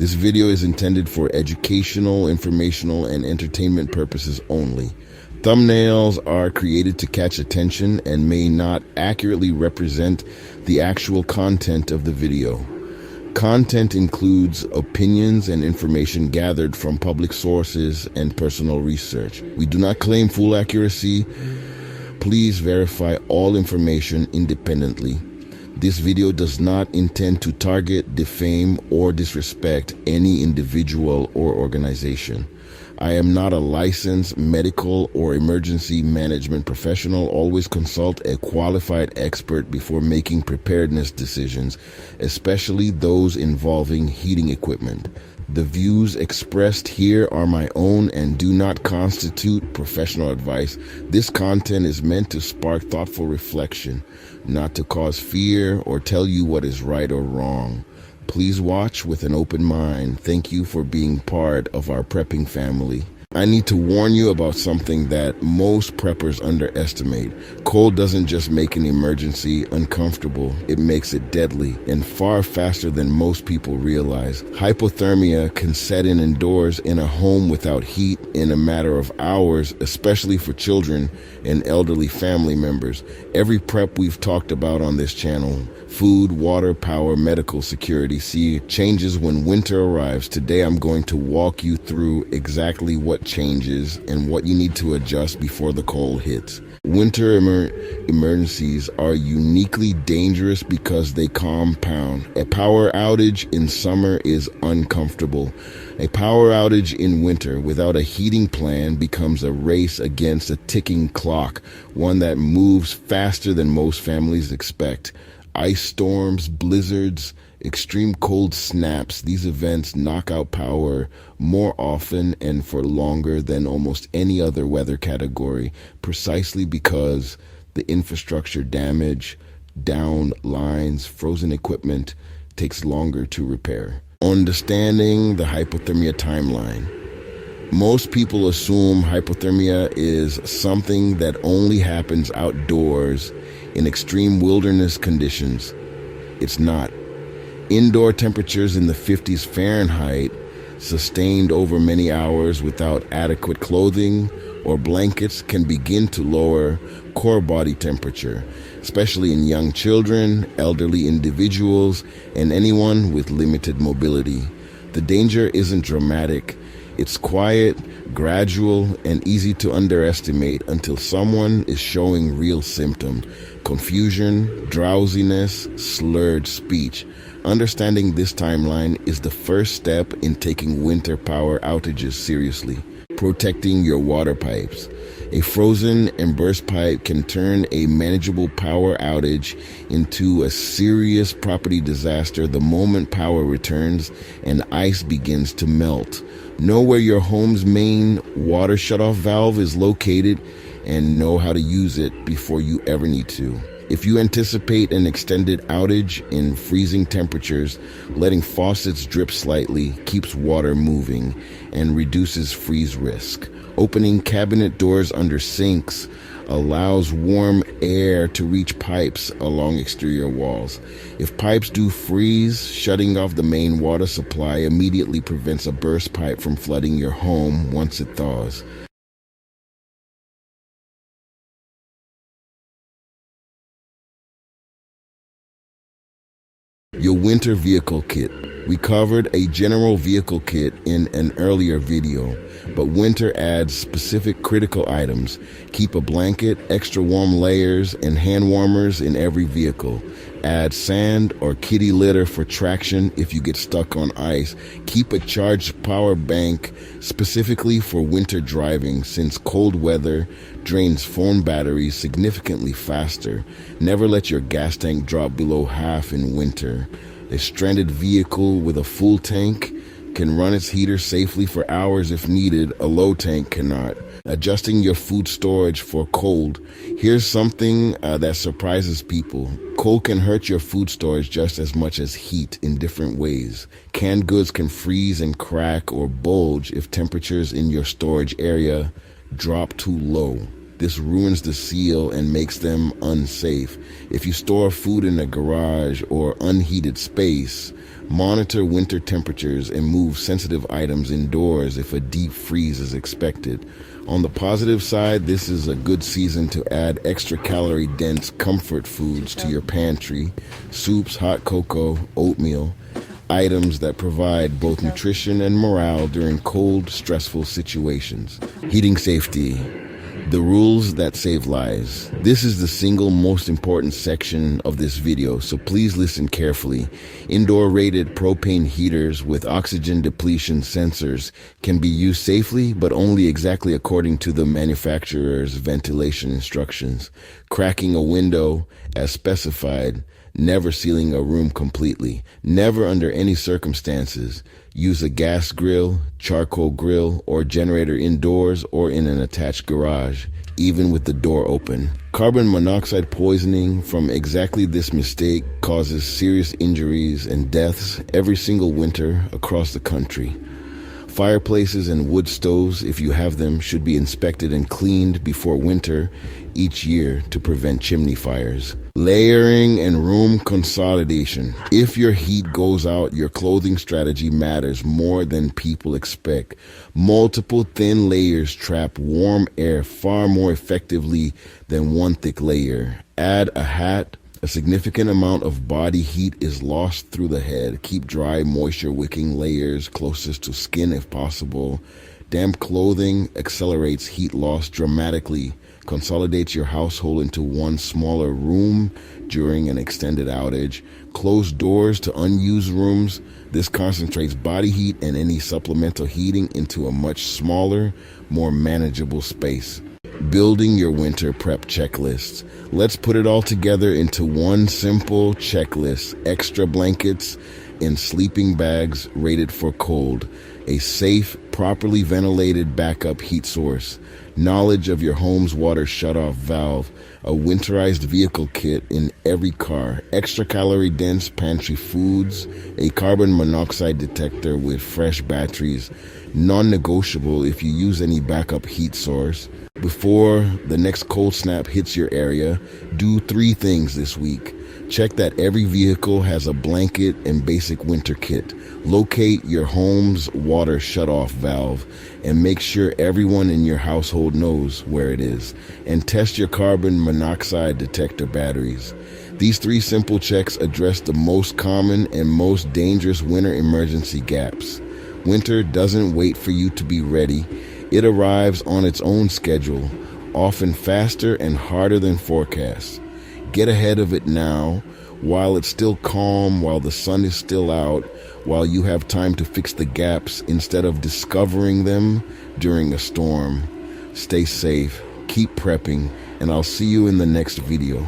This video is intended for educational, informational, and entertainment purposes only. Thumbnails are created to catch attention and may not accurately represent the actual content of the video. Content includes opinions and information gathered from public sources and personal research. We do not claim full accuracy. Please verify all information independently. This video does not intend to target, defame, or disrespect any individual or organization. I am not a licensed medical or emergency management professional. Always consult a qualified expert before making preparedness decisions, especially those involving heating equipment. The views expressed here are my own and do not constitute professional advice. This content is meant to spark thoughtful reflection, not to cause fear or tell you what is right or wrong. Please watch with an open mind. Thank you for being part of our prepping family. I need to warn you about something that most preppers underestimate. Cold doesn't just make an emergency uncomfortable, it makes it deadly and far faster than most people realize. Hypothermia can set in indoors in a home without heat in a matter of hours, especially for children and elderly family members. Every prep we've talked about on this channel, food, water, power, medical security, changes when winter arrives. Today I'm going to walk you through exactly what changes and what you need to adjust before the cold hits. Winter emergencies are uniquely dangerous because they compound. A power outage in summer is uncomfortable. A power outage in winter without a heating plan becomes a race against a ticking clock, one that moves faster than most families expect. Ice storms, blizzards, extreme cold snaps, these events knock out power more often and for longer than almost any other weather category, precisely because the infrastructure damage, down lines, frozen equipment takes longer to repair. Understanding the hypothermia timeline. Most people assume hypothermia is something that only happens outdoors in extreme wilderness conditions. It's not. Indoor temperatures in the 50s Fahrenheit, sustained over many hours without adequate clothing or blankets, can begin to lower core body temperature, especially in young children, elderly individuals, and anyone with limited mobility. The danger isn't dramatic. It's quiet, gradual, and easy to underestimate until someone is showing real symptoms: confusion, drowsiness, slurred speech. Understanding this timeline is the first step in taking winter power outages seriously. Protecting your water pipes. A frozen and burst pipe can turn a manageable power outage into a serious property disaster the moment power returns and ice begins to melt. Know where your home's main water shutoff valve is located and know how to use it before you ever need to. If you anticipate an extended outage in freezing temperatures, letting faucets drip slightly keeps water moving and reduces freeze risk. Opening cabinet doors under sinks allows warm air to reach pipes along exterior walls. If pipes do freeze, shutting off the main water supply immediately prevents a burst pipe from flooding your home once it thaws. Your winter vehicle kit. We covered a general vehicle kit in an earlier video, but winter adds specific critical items. Keep a blanket, extra warm layers, and hand warmers in every vehicle. Add sand or kitty litter for traction if you get stuck on ice. Keep a charged power bank specifically for winter driving, since cold weather drains phone batteries significantly faster. Never let your gas tank drop below half in winter. A stranded vehicle with a full tank can run its heater safely for hours if needed. A low tank cannot. Adjusting your food storage for cold. Here's something that surprises people. Cold can hurt your food storage just as much as heat in different ways. Canned goods can freeze and crack or bulge if temperatures in your storage area drop too low. This ruins the seal and makes them unsafe. If you store food in a garage or unheated space, Monitor winter temperatures and move sensitive items indoors if a deep freeze is expected. On the positive side, this is a good season to add extra calorie-dense comfort foods to your pantry: soups, hot cocoa, oatmeal, items that provide both nutrition and morale during cold, stressful situations. Heating safety. The rules that save lives. This is the single most important section of this video, so please listen carefully. Indoor rated propane heaters with oxygen depletion sensors can be used safely, but only exactly according to the manufacturer's ventilation instructions. Cracking a window as specified. Never sealing a room completely. Never under any circumstances use a gas grill, charcoal grill, or generator indoors or in an attached garage, even with the door open. Carbon monoxide poisoning from exactly this mistake causes serious injuries and deaths every single winter across the country. Fireplaces and wood stoves, if you have them, should be inspected and cleaned before winter each year to prevent chimney fires. Layering and room consolidation. If your heat goes out, your clothing strategy matters more than people expect. Multiple thin layers trap warm air far more effectively than one thick layer. Add a hat. A significant amount of body heat is lost through the head. Keep dry, moisture-wicking layers closest to skin if possible. Damp clothing accelerates heat loss dramatically. Consolidate your household into one smaller room during an extended outage. Close doors to unused rooms. This concentrates body heat and any supplemental heating into a much smaller, more manageable space. Building your winter prep checklist. Let's put it all together into one simple checklist. Extra blankets in sleeping bags rated for cold. A safe, properly ventilated backup heat source. Knowledge of your home's water shutoff valve. A winterized vehicle kit in every car. Extra calorie dense pantry foods. A carbon monoxide detector with fresh batteries. Non-negotiable if you use any backup heat source. Before the next cold snap hits your area, do 3 things this week. Check that every vehicle has a blanket and basic winter kit. Locate your home's water shutoff valve and make sure everyone in your household knows where it is. And test your carbon monoxide detector batteries. These 3 simple checks address the most common and most dangerous winter emergency gaps. Winter doesn't wait for you to be ready. It arrives on its own schedule, often faster and harder than forecast. Get ahead of it now, while it's still calm, while the sun is still out, while you have time to fix the gaps instead of discovering them during a storm. Stay safe, keep prepping, and I'll see you in the next video.